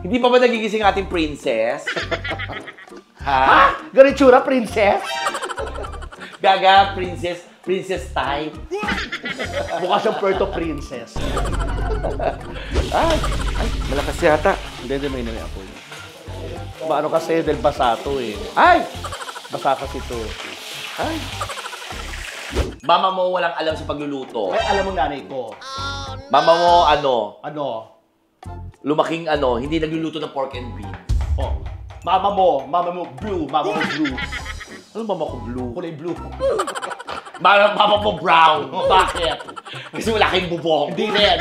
Hindi pa ba nagigising ating princess? Ha? Ganun tsura, princess? Gaga, princess. Princess type. Mukha siyang Puerto Princess. Ay, malakas yata. Hindi, may inami ako. Maano kasi, dahil basa to eh. Ay! Basa kasi to. Ay! Mama mo walang alam sa pagluluto. Ay, alam mo nanay ko. Mama mo, ano, Ano? hindi nagluluto ng pork and beans. Oh. Mama mo, blue. Mama mo, blue. Ano mama ko blue? Kulay blue. Mama mo brown. Bakit? Kasi wala kayong bubong. Hindi rin.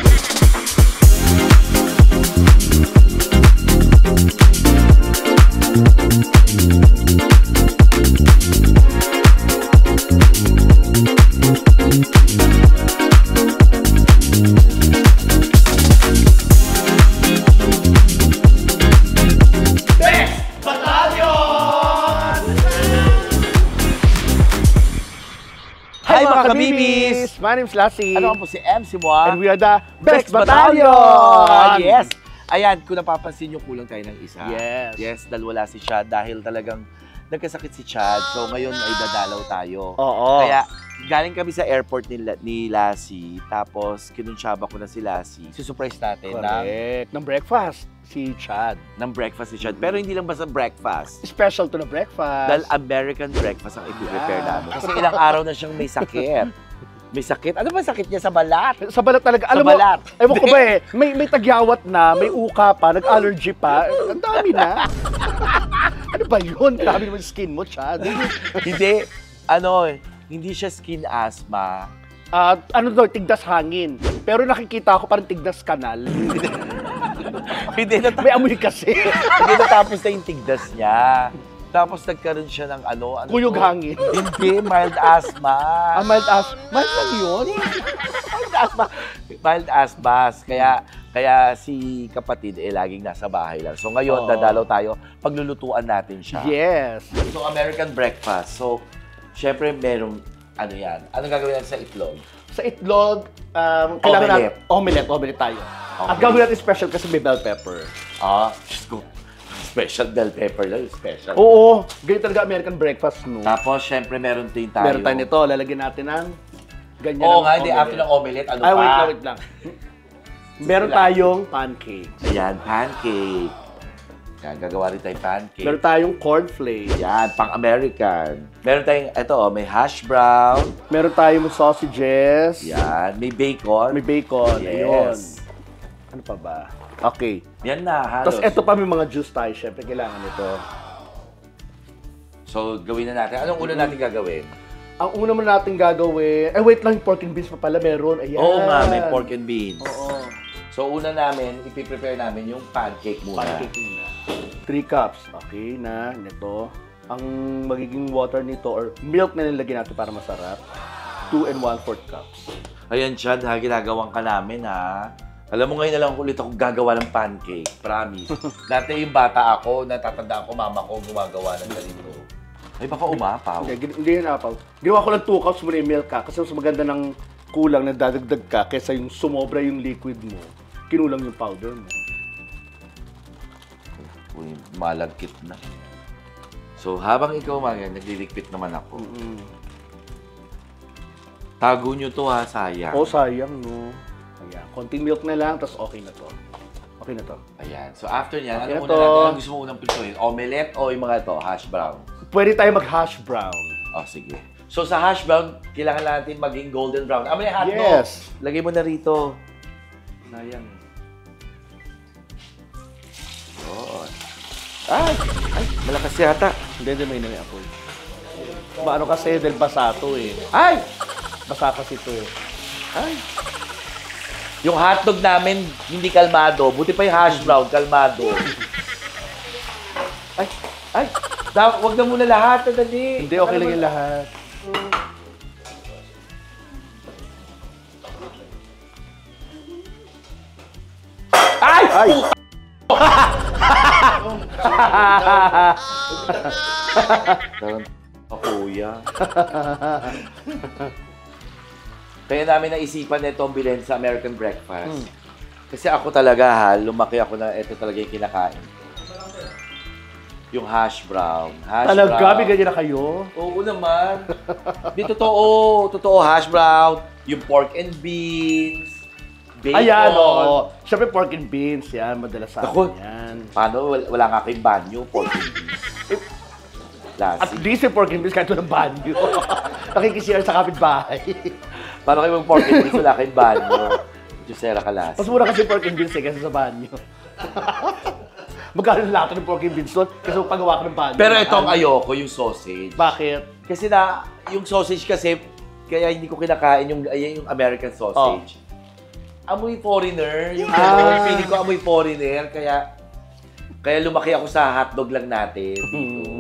Hi mga kabibis! My name's Lassie. Ano po si MC Moa? And we are the Bex Best Battalion! Yes! Ayan, kung napapansin nyo, kulang tayo ng isa. Yes. Yes, dahil wala si Chad dahil talagang nagkasakit si Chad. So ngayon ay dadalaw tayo. Oo. Kaya galing kami sa airport ni Lassie, tapos kinunsyaba ko na si Lassie. Susurprise natin Correct. Ng breakfast, si Chad. ng breakfast si Chad. Pero hindi lang basta breakfast. Special to na breakfast. Dahil American breakfast ang i-prepare namin. Kasi ilang araw na siyang may sakit. May sakit? Ano ba sakit niya sa balat? Sa balat talaga. Alam balat. mo, ewan ko ba eh, may tagyawat na, may uka pa, nag-allergy pa. Ang dami na. Ano ba yun? Dami naman yung skin mo, Chad. Hindi, hindi siya skin asthma. Ano daw, tigdas hangin. Pero nakikita ko parang tigdas kanal. Hindi May amoy kasi. Hindi natapos na yung tigdas niya. Tapos nagkaroon siya ng Kuyog to? hangin. Hindi, mild asthma. Mild asthma. Mild lang yun? Mild asthma. Mild asthma. Kaya si kapatid laging nasa bahay lang. So ngayon, dadalaw tayo, paglulutuan natin siya. Yes. So American breakfast. So, syempre merong yan. Anong gagawin natin sa itlog? Sa itlog, kailangan Omelette. Omelette tayo. Okay. At gagawin natin special kasi may bell pepper. Diyos ko. Special bell pepper lang, special. Oo, ganyan talaga American breakfast, no? Tapos, syempre, meron din tayo. Meron tayo nito, lalagyan natin ng ganyan. Oo nga, hindi. After ng omelette, ano pa? Wait lang. Meron tayong pancakes. Ayan, pancake. Yan, gagawa rin tayong pancake. Meron tayong cornflakes. Yan, pang-American. Meron tayong, may hash brown. Meron tayong sausages. Yan, may bacon. May bacon. Yes. Ayun. Ano pa ba? Okay. Yan na, halos. Tapos eto pa may mga juice tayo. Siyempre, kailangan ito. So, gawin na natin. Anong una natin gagawin? Ang una mo natin gagawin... wait lang, pork and beans pa pala meron. Ayan. Oo nga, may pork and beans. Oo. So, una namin, ipiprepare namin yung pancake muna. Pancake muna. 3 cups. Okay na, nito. Ang magiging water nito or milk na nilagyan natin para masarap. 2 1/4 cups. Ayan, Chad, ginagawan ka namin, ha? Alam mo, ngayon na lang ulit ako gagawa ng pancake. Promise. Dati yung bata ako, natatanda ako, mama ko gumagawa ng ganito. Ay, baka umapaw. Hindi yun apaw. Ginawa ko lang 2 cups muna yung milk ka kasi mas maganda ng kulang na dadagdag ka kaysa yung sumobra yung liquid mo. Kinulang yung powder mo. Uy, malagkit na. So, habang ikaw, nagliligpit naman ako. Tago nyo to, ha, sayang. Oh, sayang, no? Ayan, konting milk na lang, tapos okay na to. Okay na to. Ayan. So, after nyan, Okay ano na muna to. natin? Ano gusto mo unang prituin? Omelette o yung mga to, hash brown? Pwede tayo mag-hash brown. Oh, sige. So, sa hash brown, kailangan natin maging golden brown. May hotdog. Yes. Lagay mo na rito. Ayan. Oh. Ay, malakas yata. Hindi, may inami ako. Maano kasi, dahil basa to eh. Ay! Basa kasi to eh. Ay! Yung hotdog namin, hindi kalmado. Buti pa yung hash brown, kalmado. Ay! Wag na muna lahat, dali. Hindi, okay lang yung lahat. Ay! Ay! Parang kuya. Kaya namin naisipan na itong bilhin sa American breakfast. Kasi ako talaga lumaki ako na ito talaga yung kinakain. Yung hash brown. Talaga, bigyan niyo na kayo? Oo naman. Di totoo. Totoo, hash brown. Yung pork and beans. Bacon. Ayan, oo. Siyempre pork and beans, yan. Madalas sa Ako, akin yan. paano? Wala nga kayong banyo, pork and beans. At Lasing. least yung pork and beans kahit walang banyo. Nakikisiyar sa kapitbahay. Paano kayo mag-pork and beans? Wala kayong banyo. Jusera ka lasing. Mas mura kasi pork and beans kaysa sa banyo. Magkano lahat ng pork and beans doon? Kasi pagawa ka ng banyo. Pero itong ayoko, yung sausage. Bakit? Kasi yung sausage kasi, kaya hindi ko kinakain yung American sausage. Amoy foreigner. Yung feeling ko amoy foreigner. Kaya lumaki ako sa hotdog lang natin dito.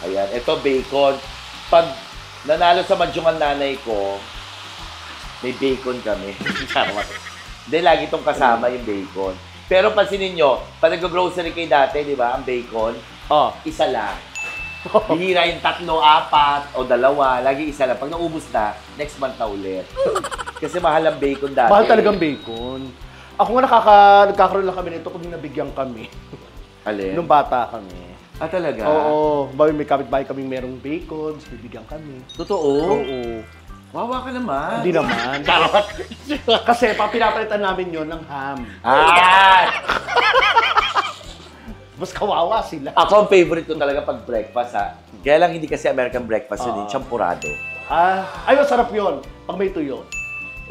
Ayan, ito bacon. Pag nanalo sa madyungan nanay ko, may bacon kami. Charot. Hindi, lagi itong kasama yung bacon. Pero pansinin nyo, pag nag-grocery kayo dati, di ba, ang bacon, isa lang. Bihira yung 3, 4, o 2, lagi isa lang. Pag naubos na, next month na ulit. Kasi mahal ang bacon dati. Mahal talagang bacon. Ako nga nagkakaroon lang kami nito kung nabigyan kami. Alin? Nung bata kami. Ah, talaga? Oo. May kapitbahay kaming merong bacon, bibigyan kami. Totoo? Oo. Wawa ka naman. Hindi naman. Charot. Kasi pinapalitan namin yon ng ham. Ah! Mas kawawa sila. Ako ang favorite ko talaga pag breakfast, ha? Kaya lang hindi kasi American breakfast yun, champurado. Ayun, sarap yun. Pag may tuyo.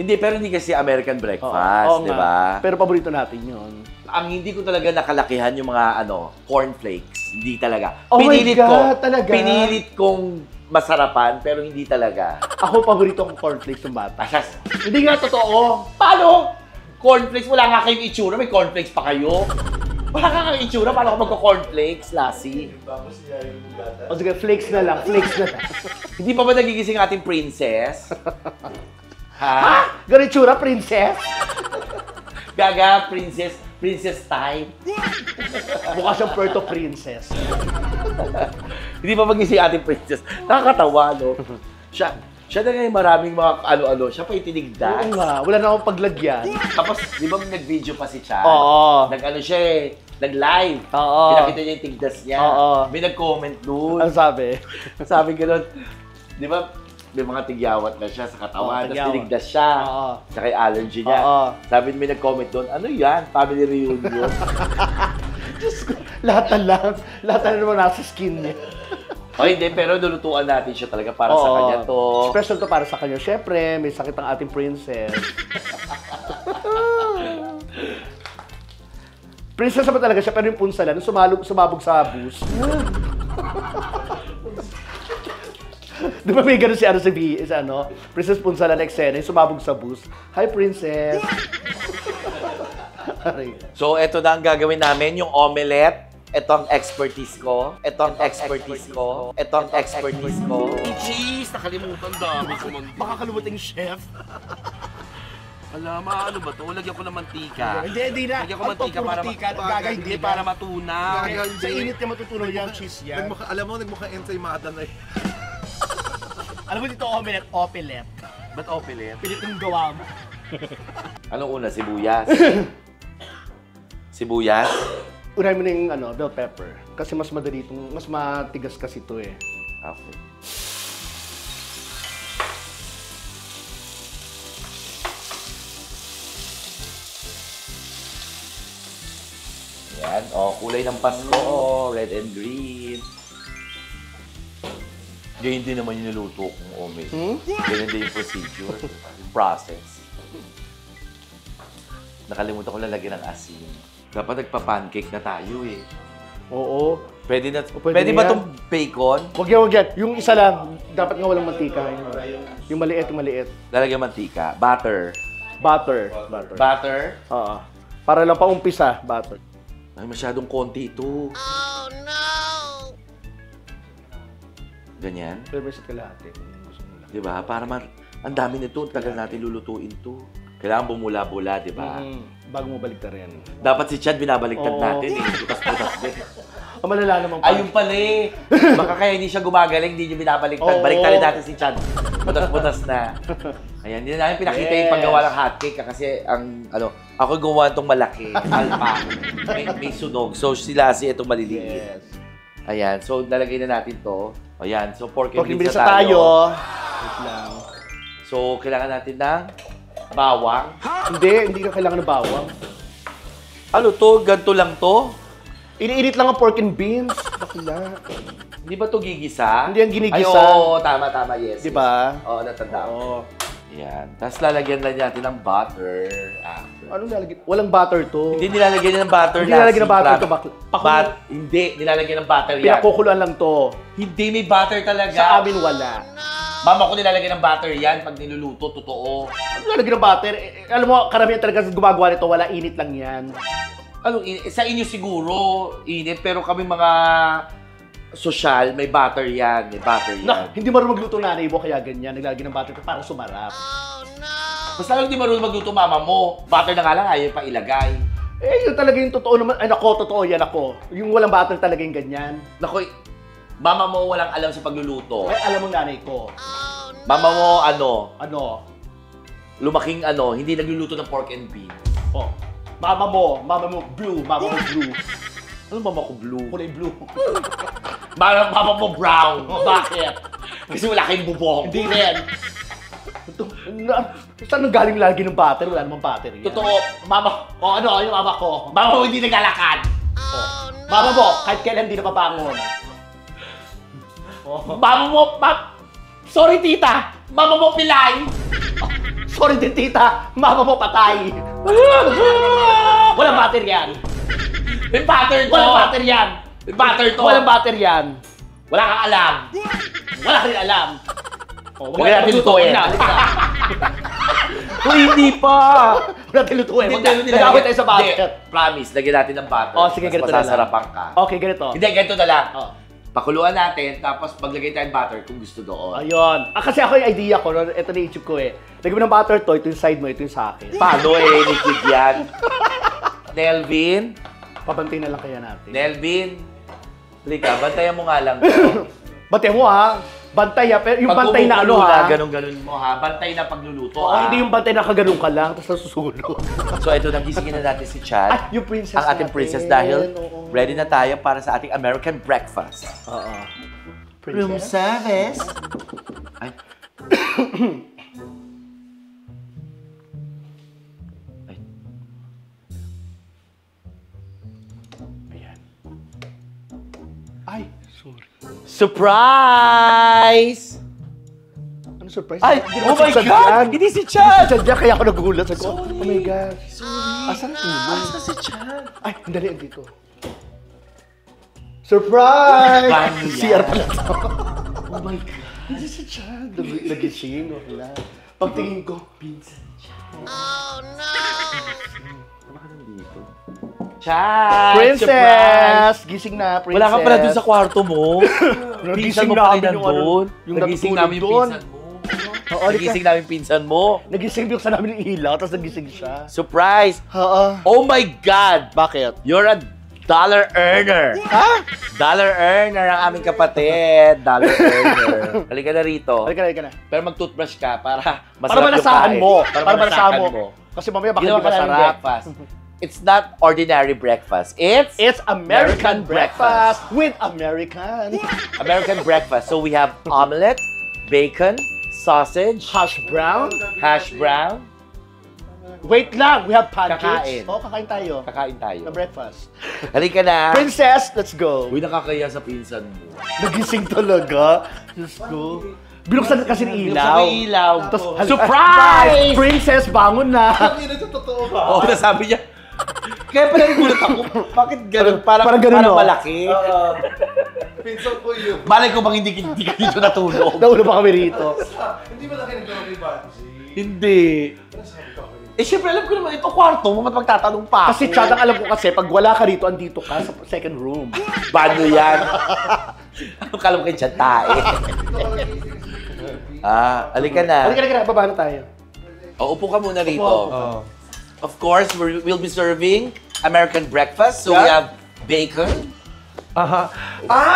Hindi, pero hindi kasi American breakfast, di ba? Pero paborito natin yun. Ang hindi ko talaga nakalakihan yung mga cornflakes. Hindi talaga. Oh my God, talaga? Pinilit kong masarapan, pero hindi talaga. Ako, paborito kong cornflakes ng bata. Asas, Hindi nga totoo. paano? Cornflakes? Wala nga kayong itsura. May cornflakes pa kayo. Wala nga kayong itsura. Paano ako magko-cornflakes, Lassie? O sige, flakes na lang. Flakes na lang. Hindi pa ba nagigising ating princess? Ha? Ganun tsura, princess? Gaga, princess. Princess time. Mukha siyang Puerto Princess. Hindi pa magising ating princess. Nakakatawa, no? Siya na ngayon maraming mga ano-ano. Siya pa itinigdas. Oo nga, wala na akong paglagyan. Tapos, di ba nag-video pa si Chan? Oo. Nag-ano siya eh. Nag-live. Oo. Pinakita niya yung tigdas niya. Oo. May nag-comment doon. Ang sabi? Sabi gano'n, di ba, may mga tigyawat na siya sa katawan, tapos tigyawat. tinigdas siya. Oo. Sa kay allergy niya. Oo. Sabi may nag-comment doon, ano yan? Family reunion. Diyos ko, lahat na naman nasa skin niya. O hindi, pero lulutuan natin siya talaga para sa kanya to. Special to para sa kanya. Siyempre, may sakit ang ating princess. Princess naman talaga siya, pero yung punsalan, sumabog sa bus. Di ba may gano'n si Princess Punsalan eksena, yung sumabog sa bus. Hi, Princess! So, eto na ang gagawin namin, yung omelette. Ito ang expertise ko. Ito ang expertise ko. Ito ang expertise ko. Cheese! Nakalimutan dami kumanda. Baka kalumuting chef. Alam, ano ba to? Lagyan ko ng mantika. Hindi na. Lagyan ko mantika para hindi para matunaw. Sa init niya matutunaw yung cheese yan. Alam mo, nagmukha ensaymada na eh. Alam mo dito, omelette. Ba't opelet? Pilit yung gawa mo. Anong una? Sibuyas? Sibuyas? Unahin mo na yung bell pepper. Kasi mas madali itong, mas matigas kasi ito eh. Okay. Yan. O, kulay ng Pasko. Red and green. Ganyan din naman yung niluto kong omelette. Ganyan din yung procedure. Yung process. Nakalimutan ko lalagyan ng asin. Dapat nagpa-pancake na tayo eh. Oo. Pwede na. Pwede Pwede ba yan. itong bacon? Wag yan. Yung isa lang, dapat nga walang mantika. Yung maliit. Lalagyan mantika. Butter. Butter. Butter. Oo. Para lang paumpisa, butter. Ay, masyadong konti ito. Oh no! Ganyan. Pero may kalahati. Gusto mo lang. Di ba? Para ang dami nito. Tagal natin lulutuin to. Kailangan bumula-bula, di ba? Bago mo baligtarin. Dapat si Chad binabaliktad Oo. natin eh. Butas-butas din. Malala naman Ayun pala eh. Baka kaya hindi siya gumagaling, hindi niya binabaliktad. Oo. Baliktarin natin si Chad. Butas-butas na. Ayan, hindi na namin pinakita yung paggawa ng hotcake kasi ako gumawa itong malaki, alpa. May sunog. So, sila itong maliliit. Yes. Ayan, so lalagay na natin to. Ayan, so pork and Okay, beans bilis na na tayo. tayo. Wait lang. So, kailangan natin ng bawang. Hindi ka kailangan ng bawang. Ano to? Ganto lang to? Iniinit lang ang pork and beans. Bakla. Hindi ba to gigisa? Hindi yan ginigisa. Ay, oo, tama, yes. Di ba? Oo, natanda ko. Oo. Ayan. Tapos lalagyan lang natin ng butter. Anong nilalagay? Walang butter to. Hindi nilalagyan ng butter. Hindi nilalagyan ng butter to. Hindi, nilalagyan ng butter yan. Pinakukuluan lang to. Hindi, may butter talaga. Sa amin wala. Mama ko nilalagyan ng butter yan pag niluluto, totoo. Ano nilalagay ng butter? Alam mo, karamihan talaga sa gumagawa nito, wala init lang yan. Sa inyo siguro, init, pero kami mga social, may butter yan. May butter yan. Hindi marunong magluto nanay mo, kaya ganyan. Naglalagay ng butter para sumarap. Basta lang di marunong magluto mama mo. Butter na nga lang, ayaw pa ilagay. Yun talaga yung totoo naman. Ay, nako, totoo yan ako. Yung walang butter talaga yung ganyan. Naku, mama mo walang alam sa pagluluto. Ay, alam mo nanay ko. Mama mo, Ano? lumaking hindi nagluluto ng pork and beans. Oh. Mama mo, blue. Mama mo, blue. Ano mama ko blue? Kulay blue. Mama mo brown. Bakit? Kasi wala kayong bubong. Hindi rin. Saan nang galing lagi ng butter? Wala namang butter yan. Totoo, mama. Yung mama ko. Mama mo hindi naglalakad. Mama mo, kahit kailan hindi napabangon. Mama mo, sorry tita. Mama mo pilay. Sorry din tita, mama mo patay. Walang butter yan. May butter to. Walang butter yan. May butter to. Walang butter yan. Wala kang alam. Wala ka rin alam. Huwag natin lutuin. Hindi pa. Wala natin lutuin. Nag-awit tayo sa butter. Hindi, promise, lagyan natin ng butter. Sige, Mas ganito na lang. masasarapan ka. Okay, ganito. Hindi, ganito na lang. Oh. Pakuluan natin, tapos maglagay tayo ng butter kung gusto doon. Ayun. Kasi ako yung idea ko, ito na-isip ko eh. Lagyan mo ng butter to, ito yung side mo, ito yung sa akin. Paano liquid yan? Nelvin? Pabantay na lang kaya natin. Nelvin? Halika, bantayan mo nga lang. Bantay mo ha. Bantay ha. Pero yung Pag bantay na ano kumukulo ha. Ganun-ganun mo ha. Bantay na pagluluto Oo, ha. hindi yung bantay na kaganon ka lang, tapos nasusunog. So ito, nagisingin na natin si Chad. Ay, yung princess ang ating natin. princess dahil Oo. ready na tayo para sa ating American breakfast. Oo. Room service. Ay. Ay. Ayan. Ay, sorry. Surprise! Ano surprise? Ay, Hindi oh naman my si God! Chad. Hindi si Hindi Chad! si Chad yan, kaya ako nagulat. Sabi ko, Sorry. oh my God. Sorry. Asan ang ulo? Asa si Chad? Ay, dali, dito. Surprise! Paano yan? CR pala to. Oh my God. Hindi si Chad. Nagising, wala. Pagtingin ko, pinsan. Ano ka nandito? Chad! Surprise! Princess! Gising na, princess. Wala ka pala dun sa kwarto mo. Nagising Pinsan mo pala namin yung ano, nandun. yung Nagising natutulog namin yung doon. pinsan mo. Oo, Nagising namin yung pinsan mo. Nagising buksan namin yung ilaw, tapos nagising siya. Surprise! Oo. Oh my God! Bakit? You're a dollar earner! Ha? Dollar earner ang aming kapatid. Dollar earner. Halika na rito. Halika na. Pero mag-toothbrush ka para Para masarap yung malasahan kain. mo. Para Para malasahan malasahan mo. Kasi mamaya baka Ginawa hindi ka namin masarap. breakfast. It's not ordinary breakfast. It's It's American American breakfast with American. American breakfast. So we have omelette, bacon, sausage, Hash brown. hash brown. Wait lang, we have pancakes. Kakain. Oo, kakain tayo. Kakain tayo. Na breakfast. Halika na. Princess, let's go. Uy, nakakaya sa pinsan mo. Nagising talaga. Diyos ko. Binuksan kasi ng ilaw. Sa ilaw. Tapos, Surprise! Princess, bangon na. Ang ina, ito totoo ba? Oo, nasabi niya. Kaya pala nagulat ako. Bakit ganun? Parang ganun, no? malaki. Pinsan ko yun. Malay ko bang hindi ka dito natulog? Naulo pa kami rito. Hindi ba laki nagkaroon kay Banji? Hindi. Eh, syempre alam ko naman, ito kwarto mo, magtatanong pa ako. Kasi Chad, ang alam ko kasi, pag wala ka rito, andito ka sa second room. Paano yan? Ano kala mo kay Chad tae? Halika na. Halika, baba na tayo. O, upo ka muna rito. Upo. Of course, we'll be serving American breakfast. So we Yeah. have bacon, Aha.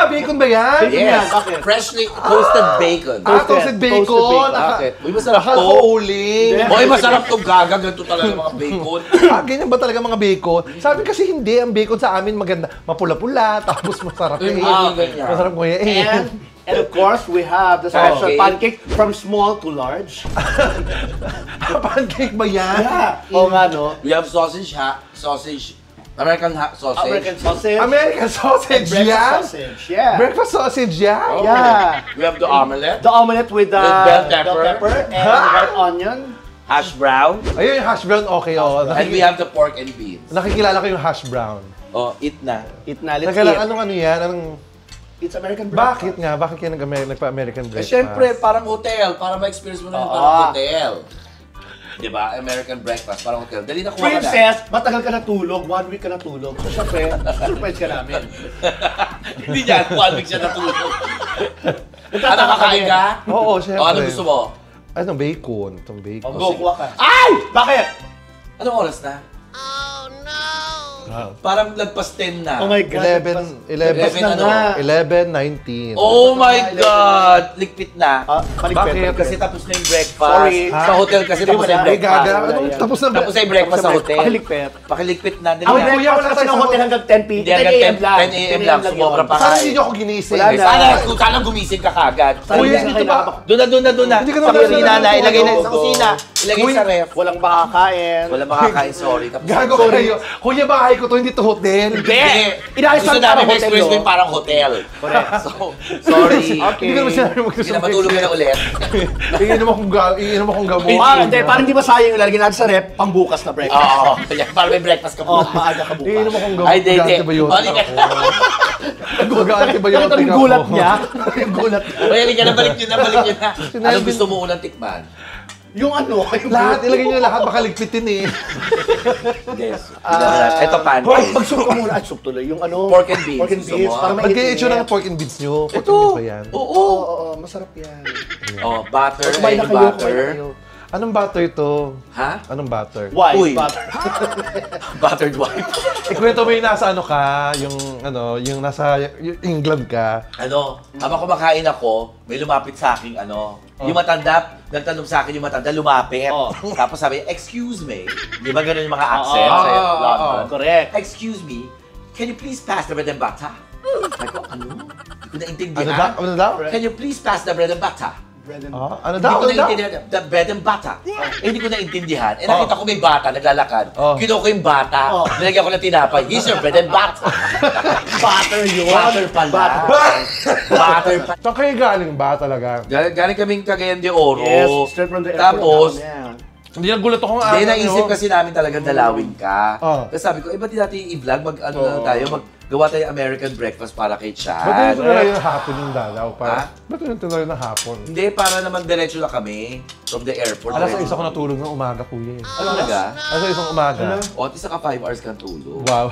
Bacon ba yan? Yes. Bakit? Freshly toasted bacon. Toasted bacon. bacon. Bakit? Uy, masarap Akala to. ko uling. Uy, masarap to gaga. Ganito talaga mga bacon. Ganyan ba talaga mga bacon? Sabi kasi hindi, ang bacon sa amin maganda. Mapula-pula, tapos masarap Yung ganyan. Masarap ko yan. And of course, we have the special Okay. pancake from small to large. Pancake ba yan? Oo nga, no? We have sausage, American sausage. American sausage. American sausage Breakfast yan? sausage, yeah. Breakfast sausage yan? Oh, Yeah. We have the omelette, The omelette with the With bell bell pepper. pepper and white onion. hash brown, Ayun yung hash brown, okay. and we have the pork and beans. Nakikilala ko yung hash brown. Oh, eat na. Eat na, let's Nagkala, eat. ano yan? It's American breakfast. Bakit nga? Bakit kayo nagpa-American Eh, breakfast? syempre, parang hotel. Para ma-experience mo na yung parang hotel. Diba? American breakfast, parang hotel. Dali na kuha ka na. Princess, matagal ka natulog, 1 week ka natulog. So syempre, surprise ka namin. Hindi niya, 1 week siya natulog. Ano, kakain ka? Oo, syempre. O, ano gusto mo? Ano, bacon. Itong bacon. Go, kuha ka. Ay! Bakit? Anong oras na? Parang lagpas 10 na. Oh my God. 11, 11 na ano? nga. 11, 19. Oh my God! Ligpit na. Bakit? Kasi tapos na yung breakfast. Sorry. Sa hotel kasi tapos na yung Ay, breakfast. gaga. Ano, tapos na ba? Tapos na yung breakfast sa hotel. Pakiligpit. Pakiligpit na. Dali Ang na. kuya, breakfast wala kasi tayo ng sa hotel hanggang 10 p.m. 10 a.m. lang. Sumobra pa Sana ka. hindi niyo ako ginising. Wala na. Sana gumising ka kagad. Kuya, dito ba? Doon na. Hindi ka Sa naman kusina na. naluluto. Ilagay na sa kusina. Ilagay sa ref. Walang makakain. Wala makakain, sorry. Tapos Gago kayo. Kuya, bahay ko to, hindi to hotel. Hindi! Inayos Gusto lang namin parang ma-experience hotel, mo yung no? parang hotel. Correct. So, sorry. Okay. Hindi ka naman sinabi Hindi na magsusumay. matulog ka na ulit. Iinom akong gamot. Hindi, parang hindi masayang yung lalagyan natin sa rep, pang bukas na breakfast. Oo. Kaya para may breakfast ka Oh, po. maaga ka bukas. Iinom akong gamot. Ay, hindi. Mag-antibiotic Balik ka. ako. Mag-antibiotic Nakita mo yung ako. gulat niya? Yung gulat niya. Balik ka na, balik nyo na. Anong gusto mo unang tikman? Yung ano, yung Lahat, ilagay niyo lahat, baka ligpitin eh. Yes. Ito pan. Ay, mag-soup ka muna. Ay, soup tuloy. Yung ano? Pork and beans. Pork and Gusto beans. mo? Para Ba't kaya mainit. itsura ng pork and beans nyo? Pork and Ito. beans ba yan? Oo. Oo, masarap yan. Oh, butter. Kumain na Any kayo, kumain na butter. kayo. Anong butter to? Ha? Anong butter? White Uy. butter. Buttered wife. Ikwento mo yung nasa ano ka, yung nasa yung England ka. Ano, habang kumakain ako, may lumapit sa akin, yung matanda, nagtanong sa akin yung matanda, lumapit. Oh. Tapos sabi, excuse me. Di ba ganun yung mga accent sa London? Correct. Excuse me, can you please pass the bread and butter? Sabi ko, ano? Hindi ko naintindihan. Ano daw? Ano daw? Can you please pass the bread and butter? Bread and Ano Hindi daw? ko Ano daw? naintindihan. The bread and butter. Hindi ko naintindihan. Eh, nakita ko may bata, naglalakad. Oh. Kinuha ko yung bata, nilagyan ko ng tinapay. Here's your bread and butter. butter yun. Butter pala. Butter pala. Saan kayo galing ba talaga? Galing kaming Cagayan de Oro. Yes, straight from the airport. Tapos, Yan. Hindi nagulat ako nga. hindi naisip kasi namin talagang dalawin ka. Oh. Tapos sabi ko, ba't di natin i-vlog? Maggawa tayo American breakfast para kay Ba't Chad. yung tuloy ng hapon yung dalaw? Ha? Ba't yung tuloy ng hapon? Hindi, para naman diretso na kami from the airport. Alas 6 ako natulog ng umaga, kuya. Ano talaga? Alas 6 ng umaga. O, at isa ka 5 hours kang tulog. Wow.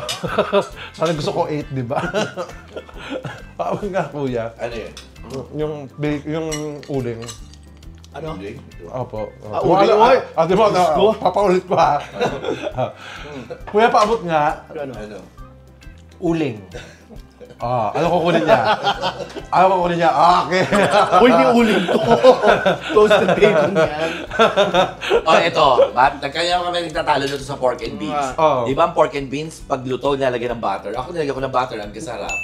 Sana gusto ko 8, di ba? Pawag nga, kuya. Ano yun? Yung uling. Ano? Opo. uling, oy! Di ba? Papaulit ko ha. Kuya, paabot nga. Ano? Uling. Ano kukunin niya? Okay. Uy, di uling to. Toasted bacon yan. O, ito. Nagkanya kami nagtatalo dito sa pork and beans. Oh. Di ba ang pork and beans, pag luto, nilalagyan ng butter. Ako nilagyan ko ng butter, ang kasarap.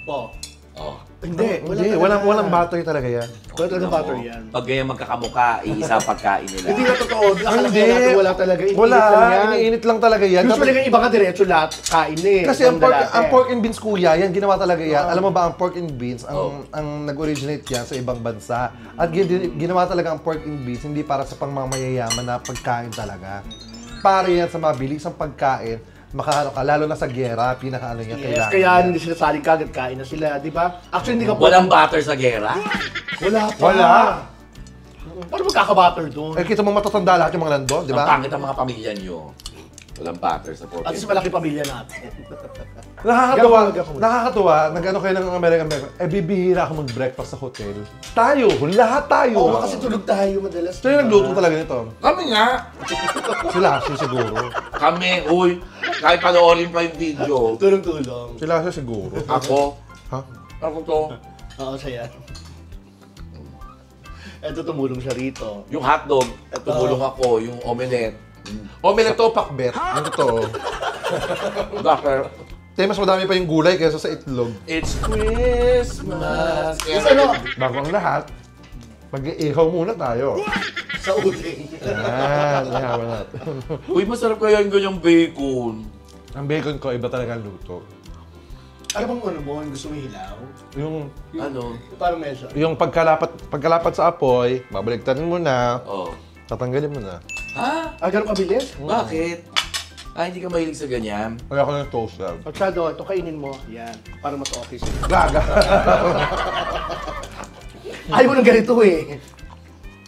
Po. Oh. Hindi. Hindi, walang butter talaga yan. Wala talagang butter yan. Pag ganyan magkakamuka, iisa ang pagkain nila. Hindi na totoo. Akala Hindi. ko natin wala talaga. Init Wala, lang yan. iniinit lang talaga yan. Usually yung iba ka diretso lahat kain na eh. Kasi ang pork and beans, kuya, yan, ginawa talaga yan. Alam mo ba, ang pork and beans, ang nag-originate yan sa ibang bansa. At ginawa talaga ang pork and beans, hindi para sa pangmamayayaman na pagkain talaga. Para yan sa mabilisang pagkain, makaano ka, lalo na sa gera, pinakaano yan, Yes, kailangan. kaya hindi sila saling kagad kain na sila, di ba? Actually, hindi ka Walang butter sa gera. Wala pa. Wala. Paano magkaka-butter doon? Eh, kita mo matatanda lahat yung mga nandun, di Ang ba? pangit ang mga pamilya nyo. Walang butter sa pork At and least beans. malaki pamilya natin. Nakakatuwa, nag-ano kayo ng American breakfast. Eh, bibihira ako mag-breakfast sa hotel. Tayo, lahat tayo. Oo, kasi tulog tayo madalas. Sino yung nagluto talaga nito? Kami nga. Sila, siguro. Kami, uy. Kahit panoorin pa yung video. Tulong-tulong. Sila siguro. Ako, Ha? Ako to. Oo, siya yan. Ito tumulong siya rito. Yung hotdog, tumulong ako. Yung omelette. Omelette to pakbet. Ang totoo. Bakit? Tayo mas madami pa yung gulay kaysa sa itlog. It's Christmas. Kaya Ano? Bago ang lahat, mag-iihaw muna tayo. Sa uling. Yan, ihawan natin. Uy, masarap kaya yung ganyang bacon. Ang bacon ko, iba talaga ang luto. Ano bang ano mo? Gusto mo hilaw? Yung, Ano? Parang medyo. yung pagkalapat sa apoy, babaliktarin mo na, Oh. tatanggalin mo na. Ha? Ganun kabilis? Bakit? Hindi ka mahilig sa ganyan? Kaya ako ng toaster. Masyado, ito kainin mo. Yan. Para mas okay sa'yo. Gaga. Ayaw mo ng ganito eh.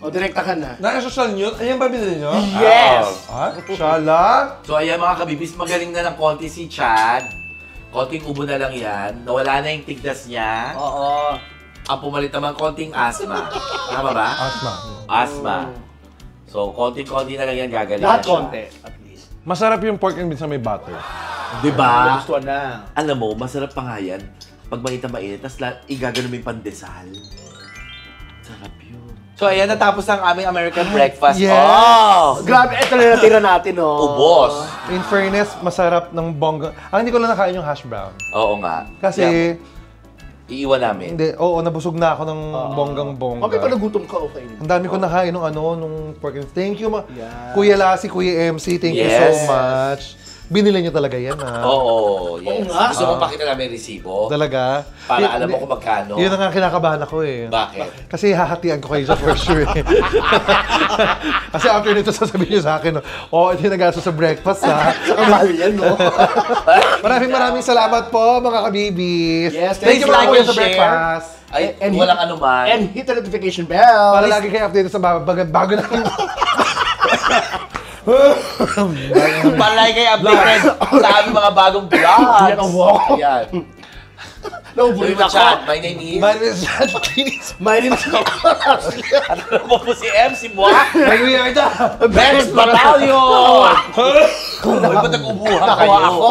O, direkta ka na. Nakasosal nyo? Ayan ba binili nyo? Yes! Ah, shala? So ayan mga kabibis, magaling na ng konti si Chad. Konting ubo na lang yan. Nawala na yung tigdas niya. Oo. Ang pumalit naman konting asthma. Tama ba? Asma. Asthma. So, konting-konti na lang yan gagaling Lahat na siya. konti, at least. Masarap yung pork and beans na may butter. Diba? Gusto na. Alam mo, masarap pa nga yan. Pag mainit, tapos igagano mo yung pandesal. Sarap yun. So, ayan, natapos ang aming American breakfast. yes. Oh! Grabe, ito na natira natin, oh. Ubos. In fairness, masarap ng bongga. Hindi ko lang nakain yung hash brown. Oo nga. Kasi, Yeah. Iiwan namin. hindi, nabusog na ako ng bonggang-bongga. Okay, pag nagutom ka, okay. Ang dami ko nakain nung pork and thank you, Yeah. Kuya Lassie, Kuya MC, thank you Yes. so much. Binili niyo talaga yan, ha? Oo, yes. nga. Gusto mo pakita namin yung resibo? Talaga? Para alam mo kung magkano? Yun ang nga kinakabahan ako eh. Bakit? Kasi hahatian ko kayo sa for sure eh. Kasi after nito sasabihin niyo sa akin, ito yung nag-aso sa breakfast ha. Ang mahal yan, no? Maraming salamat po mga kabibis. Yes, Thank you like po and sa share. breakfast. Ay, And- walang anuman. And hit the notification bell. Para lagi kayo updated sa bago namin. Palay kayo updated sa aming mga bagong vlogs. Yan ang walk. Yan. Naubuhin Uy, Chad, my name is... My name is Chad Kinis. My name is... Ano mo po si MC Moa? Nag-uwi ito. Best Battalion! Uy, ba't nag-ubuha kayo? Ako?